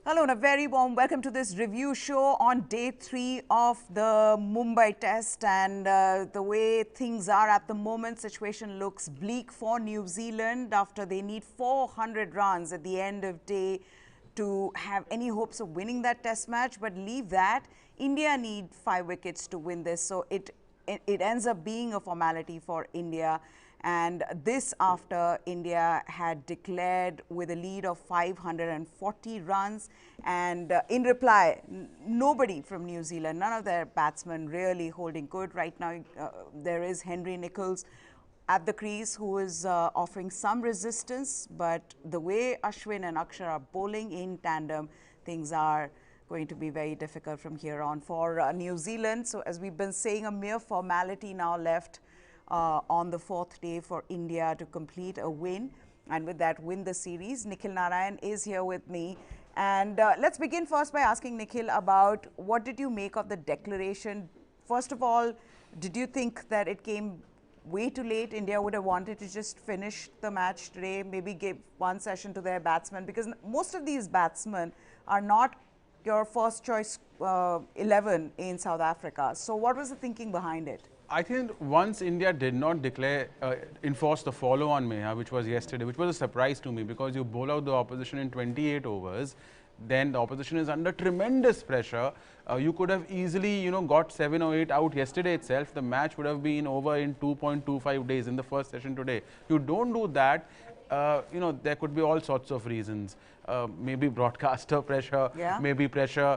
Hello and a very warm welcome to this review show on day 3 of the Mumbai test, and the way things are at the moment, situation looks bleak for New Zealand after they need 400 runs at the end of day to have any hopes of winning that test match. But leave that, India need 5 wickets to win this, so it ends up being a formality for India. And this after India had declared with a lead of 540 runs. And in reply, nobody from New Zealand, none of their batsmen really holding good. Right now, there is Henry Nicholls at the crease who is offering some resistance. But the way Ashwin and Akshar are bowling in tandem, things are going to be very difficult from here on for New Zealand. So as we've been saying, a mere formality now left on the 4th day for India to complete a win, and with that win the series. Nikhil Narayan is here with me, and let's begin first by asking Nikhil about what did you make of the declaration. First of all, did you think that it came way too late? India would have wanted to just finish the match today, maybe give one session to their batsmen, because most of these batsmen are not your first choice 11 in South Africa. So what was the thinking behind it? I think once India did not enforce the follow-on Meha, which was yesterday, which was a surprise to me, because you bowl out the opposition in 28 overs, then the opposition is under tremendous pressure. You could have easily, got 7 or 8 out yesterday itself. The match would have been over in 2.25 days in the first session today. You don't do that. There could be all sorts of reasons. Maybe broadcaster pressure, maybe pressure.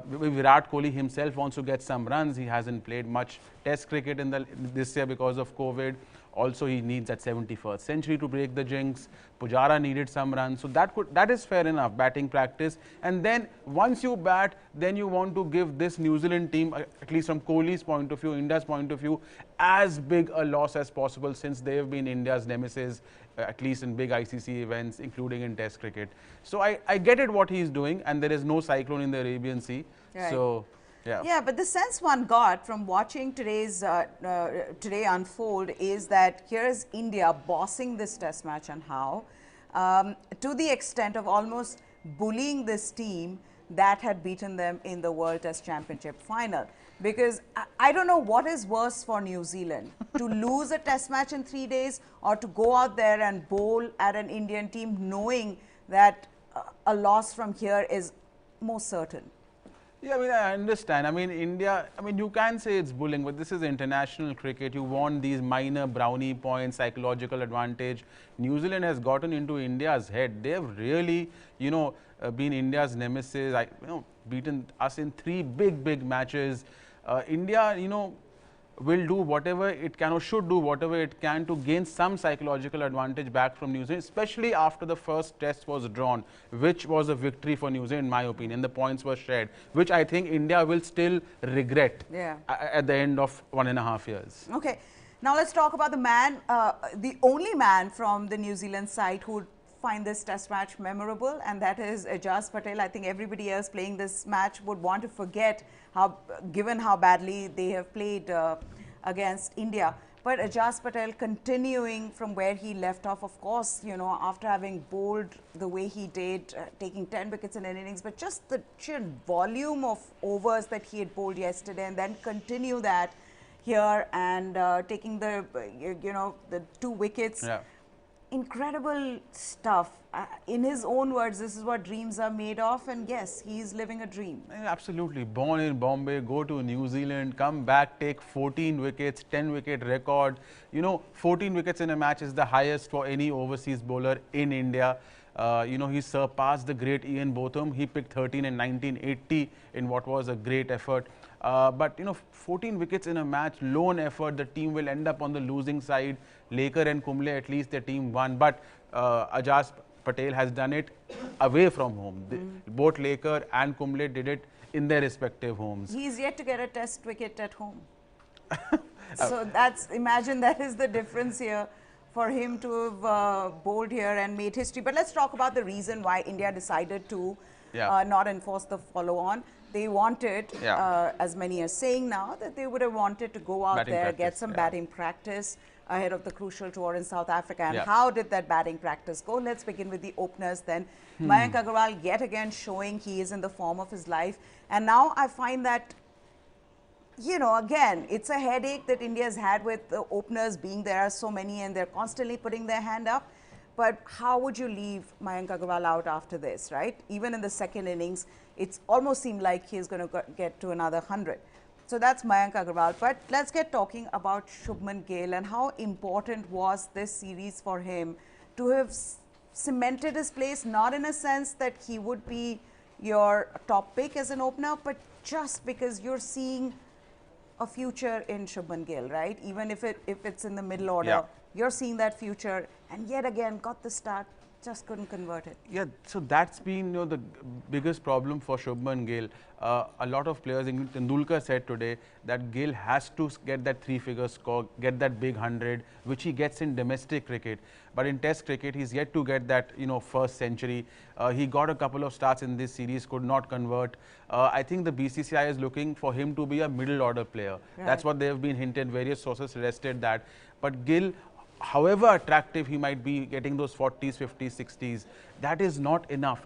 Maybe Virat Kohli himself wants to get some runs. He hasn't played much test cricket in this year because of COVID. Also, he needs that 71st century to break the jinx. Pujara needed some runs. So that is fair enough, batting practice. And then once you bat, then you want to give this New Zealand team, at least from Kohli's point of view, India's point of view, as big a loss as possible, since they have been India's nemesis, at least in big ICC events, including in test cricket. So I get it what he's doing, and there is no cyclone in the Arabian Sea. Right. So yeah, but the sense one got from watching today unfold is that here is India bossing this test match, and how to the extent of almost bullying this team that had beaten them in the World Test Championship final. Because I don't know what is worse for New Zealand, to lose a test match in 3 days, or to go out there and bowl at an Indian team knowing that a loss from here is most certain. Yeah, I understand. India, you can say it's bullying, but this is international cricket. You want these minor brownie points, psychological advantage. New Zealand has gotten into India's head. They have really, been India's nemesis. Beaten us in 3 big matches. India, will do whatever it can, or should do whatever it can, to gain some psychological advantage back from New Zealand, especially after the first test was drawn, which was a victory for New Zealand in my opinion. The points were shared, which I think India will still regret at the end of 1.5 years. Okay, now let's talk about the man, the only man from the New Zealand side who would find this test match memorable, and that is Ajaz Patel. I think everybody else playing this match would want to forget given how badly they have played against India. But Ajaz Patel continuing from where he left off, of course, after having bowled the way he did, taking 10 wickets in an innings, but just the sheer volume of overs that he had bowled yesterday, and then continue that here and taking the 2 wickets. Yeah. Incredible stuff. In his own words, this is what dreams are made of, and yes, he's living a dream. Absolutely. Born in Bombay, go to New Zealand, come back, take 14 wickets, 10-wicket record. 14 wickets in a match is the highest for any overseas bowler in India. He surpassed the great Ian Botham. He picked 13 in 1980 in what was a great effort. But 14 wickets in a match, lone effort, the team will end up on the losing side. Laker and Kumble, at least their team won. But Ajaz Patel has done it away from home. Both Laker and Kumble did it in their respective homes. He's yet to get a test wicket at home. So imagine that is the difference here for him to have bowled here and made history. But let's talk about the reason why India decided to not enforce the follow-on. They wanted, as many are saying now, that they would have wanted to go out there, get some batting practice. ahead of the crucial tour in South Africa. And Yeah. how did that batting practice go? Let's begin with the openers then. Mayank Agarwal yet again showing he is in the form of his life. And now I find that, you know, again, it's a headache that India's had with the openers being there are so many and they're constantly putting their hand up. But how would you leave Mayank Agarwal out after this, right? Even in the second innings, it's almost seemed like he's going to get to another 100. So that's Mayank Agarwal. But let's get talking about Shubman Gill and how important was this series for him to have cemented his place, not in a sense that he would be your top pick as an opener, but just because you're seeing a future in Shubman Gill, right? Even if it's in the middle order, you're seeing that future, and yet again got the start, just couldn't convert it. Yeah, so that's been the biggest problem for Shubman Gill. A lot of players, including Tendulkar said today that Gill has to get that 3-figure score, get that big 100, which he gets in domestic cricket. But in Test cricket, he's yet to get that first century. He got a couple of starts in this series, could not convert. I think the BCCI is looking for him to be a middle order player. Right. That's what they have been hinted. Various sources suggested that. But Gill, however attractive he might be, getting those 40s, 50s, 60s, that is not enough.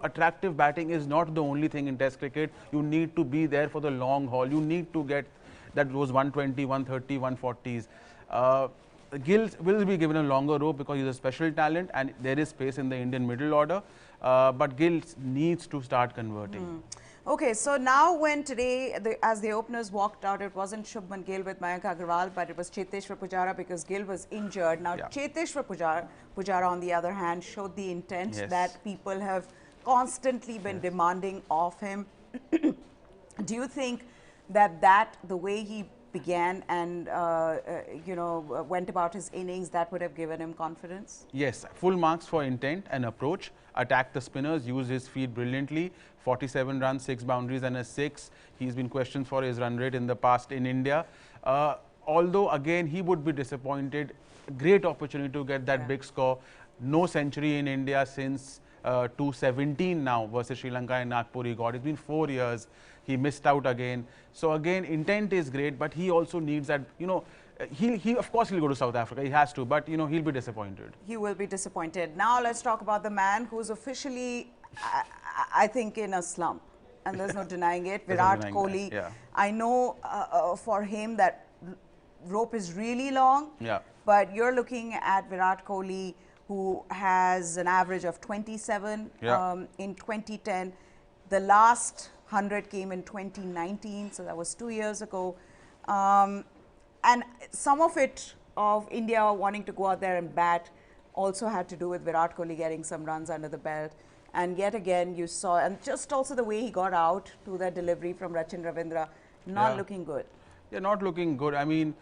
Attractive batting is not the only thing in Test cricket. You need to be there for the long haul. You need to get those 120, 130, 140s. Gill will be given a longer rope because he's a special talent and there is space in the Indian middle order. But Gill needs to start converting. Okay, so now when today, as the openers walked out, it wasn't Shubman Gill with Mayank Agarwal, but it was Cheteshwar Pujara because Gill was injured. Now, Cheteshwar Pujara, on the other hand, showed the intent that people have constantly been demanding of him. Do you think that the way he began and went about his innings, that would have given him confidence? Yes, full marks for intent and approach. Attacked the spinners, used his feet brilliantly. 47 runs, 6 boundaries and a 6. He's been questioned for his run rate in the past in India. Although again he would be disappointed. Great opportunity to get that big score. No century in India since 2017 now versus Sri Lanka and Nagpur he got. It's been 4 years. He missed out again. So again, intent is great, but he also needs that, he of course he'll go to South Africa, he has to, but he'll be disappointed. He will be disappointed. Now let's talk about the man who's officially, I think, in a slump, and there's no denying it. Virat Kohli. I know for him that rope is really long, but you're looking at Virat Kohli, who has an average of 27 in 2010. The last 100 came in 2019, so that was 2 years ago. And some of it, of India wanting to go out there and bat, also had to do with Virat Kohli getting some runs under the belt. And yet again, you saw, and just also the way he got out to that delivery from Rachin Ravindra, not looking good. Yeah, not looking good. I mean,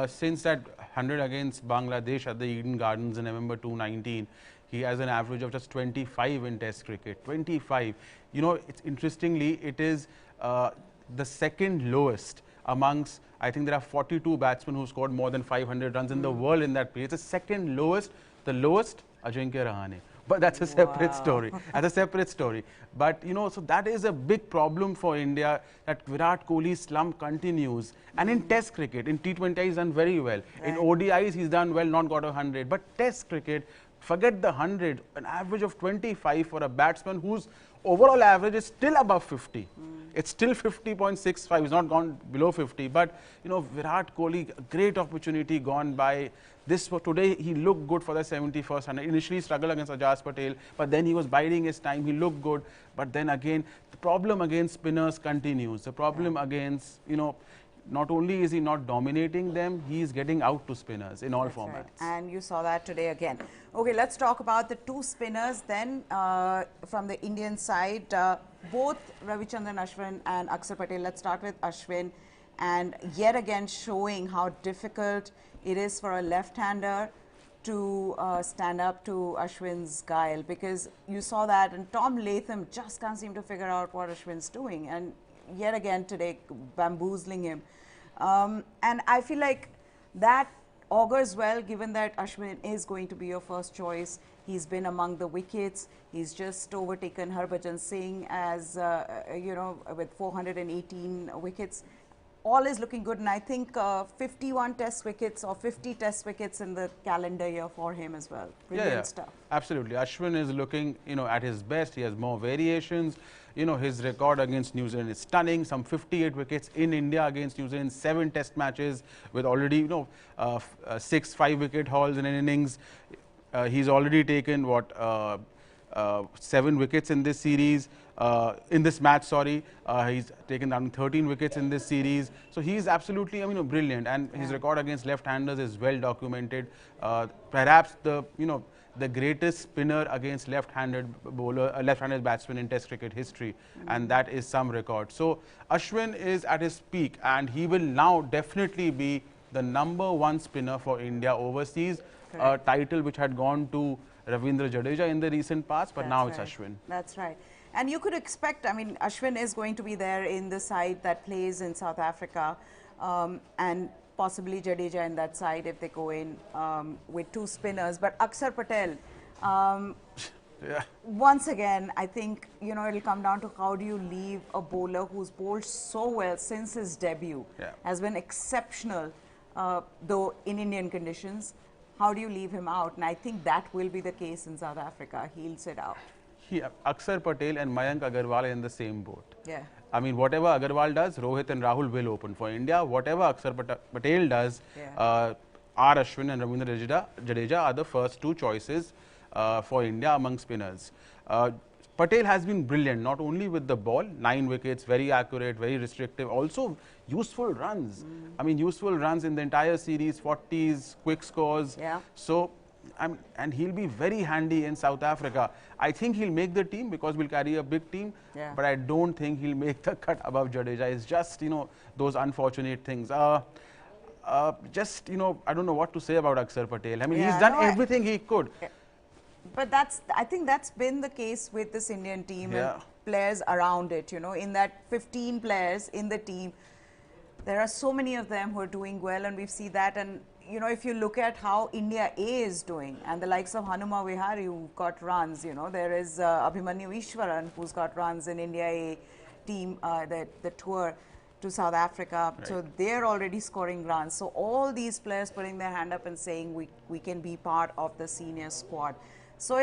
since that 100 against Bangladesh at the Eden Gardens in November 2019, he has an average of just 25 in Test cricket. 25. It's interestingly, it is the second lowest amongst, I think there are 42 batsmen who scored more than 500 runs in the world in that period. It's the second lowest. The lowest, Ajinkya Rahane. But that's a separate story. That's a separate story. But, so that is a big problem for India, that Virat Kohli's slump continues. And in Test cricket, in T20, he's done very well. In ODIs, he's done well, not got 100. But Test cricket, forget the 100, an average of 25 for a batsman whose overall average is still above 50. It's still 50.65. He's not gone below 50. But, Virat Kohli, a great opportunity gone by. This for today, he looked good for the 71st 100. Initially struggled against Ajaz Patel, but then he was biding his time. He looked good. But then again, the problem against spinners continues. The problem against, not only is he not dominating them, he is getting out to spinners in all formats. Right. And you saw that today again. Okay, let's talk about the two spinners then from the Indian side. Both Ravichandran Ashwin and Akshar Patel. Let's start with Ashwin. And yet again showing how difficult it is for a left-hander to stand up to Ashwin's guile, because you saw that, and Tom Latham just can't seem to figure out what Ashwin's doing, and yet again today bamboozling him. And I feel like that augurs well, given that Ashwin is going to be your first choice. He's been among the wickets. He's just overtaken Harbhajan Singh as, with 418 wickets. all is looking good, and I think 51 test wickets or 50 test wickets in the calendar year for him as well. Brilliant stuff. Absolutely. Ashwin is looking, at his best. He has more variations. His record against New Zealand is stunning. Some 58 wickets in India against New Zealand, 7 test matches with already, 6 5-wicket hauls in an innings. He's already taken, 7 wickets in this series, in this match, sorry. He's taken down 13 wickets in this series. So he's absolutely, brilliant. And his record against left-handers is well documented. Perhaps the greatest spinner against left-handed batsman in Test cricket history, and that is some record. So Ashwin is at his peak, and he will now definitely be the #1 spinner for India overseas, a title which had gone to Ravindra Jadeja in the recent past, but now it's Ashwin. That's right. And you could expect, Ashwin is going to be there in the side that plays in South Africa, and possibly Jadeja in that side if they go in with 2 spinners. But Ajaz Patel, once again, I think, it'll come down to how do you leave a bowler who's bowled so well since his debut, has been exceptional, though in Indian conditions. How do you leave him out? And I think that will be the case in South Africa. He'll sit out. Ajaz Patel and Mayank Agarwal are in the same boat. Yeah. Whatever Agarwal does, Rohit and Rahul will open for India. Whatever Ajaz Patel does, R. Ashwin and Ravindra Jadeja are the first 2 choices for India among spinners. Patel has been brilliant, not only with the ball, 9 wickets, very accurate, very restrictive, also useful runs. Useful runs in the entire series, 40s, quick scores. So, and he'll be very handy in South Africa. I think he'll make the team because we'll carry a big team, but I don't think he'll make the cut above Jadeja. It's just, those unfortunate things. I don't know what to say about Ajaz Patel. He's done everything he could. But I think that's been the case with this Indian team and players around it, in that 15 players in the team, there are so many of them who are doing well, and we've seen that. And, if you look at how India A is doing, and the likes of Hanuma Vihari who got runs, there is Abhimanyu Ishwaran who's got runs in India A team, the tour to South Africa. So they're already scoring runs. So all these players putting their hand up and saying we can be part of the senior squad. So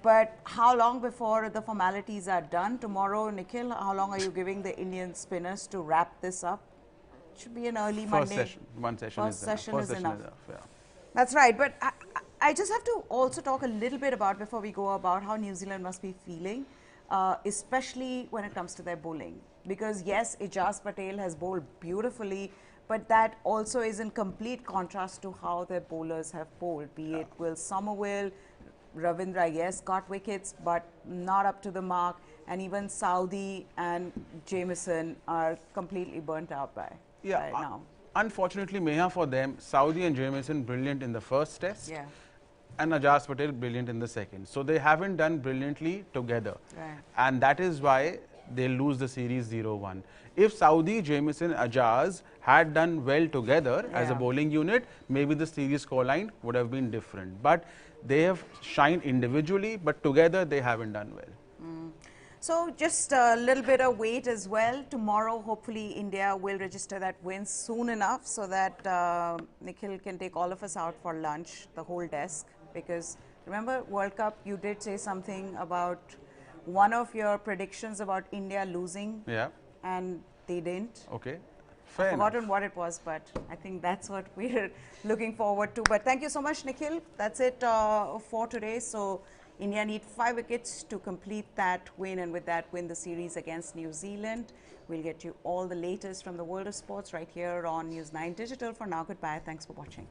but how long before the formalities are done? Tomorrow, Nikhil, how long are you giving the Indian spinners to wrap this up? It should be an early Monday. Session. One session First session is enough. Yeah. That's right. But I just have to also talk a little bit about, before we go, about how New Zealand must be feeling, especially when it comes to their bowling. Because yes, Ajaz Patel has bowled beautifully, but that also is in complete contrast to how their bowlers have bowled, be it Will Somerville, Ravindra, yes, got wickets, but not up to the mark. And even Saudi and Jamieson are completely burnt out by right now. Unfortunately, Meha, for them, Saudi and Jamieson brilliant in the first test, and Ajaz Patel brilliant in the second. So they haven't done brilliantly together. And that is why they lose the series 0-1. If Saudi, Jamieson, Ajaz had done well together as a bowling unit, maybe the series scoreline would have been different. But they have shined individually, but together they haven't done well. So just a little bit of wait as well. Tomorrow, hopefully, India will register that win soon enough so that Nikhil can take all of us out for lunch, the whole desk. Because remember, World Cup, you did say something about one of your predictions about India losing. And they didn't. Okay. I've forgotten what it was, but I think that's what we're looking forward to. But thank you so much, Nikhil. That's it for today. So India need 5 wickets to complete that win, and with that win the series against New Zealand. We'll get you all the latest from the world of sports right here on News 9 Digital. For now, goodbye. Thanks for watching.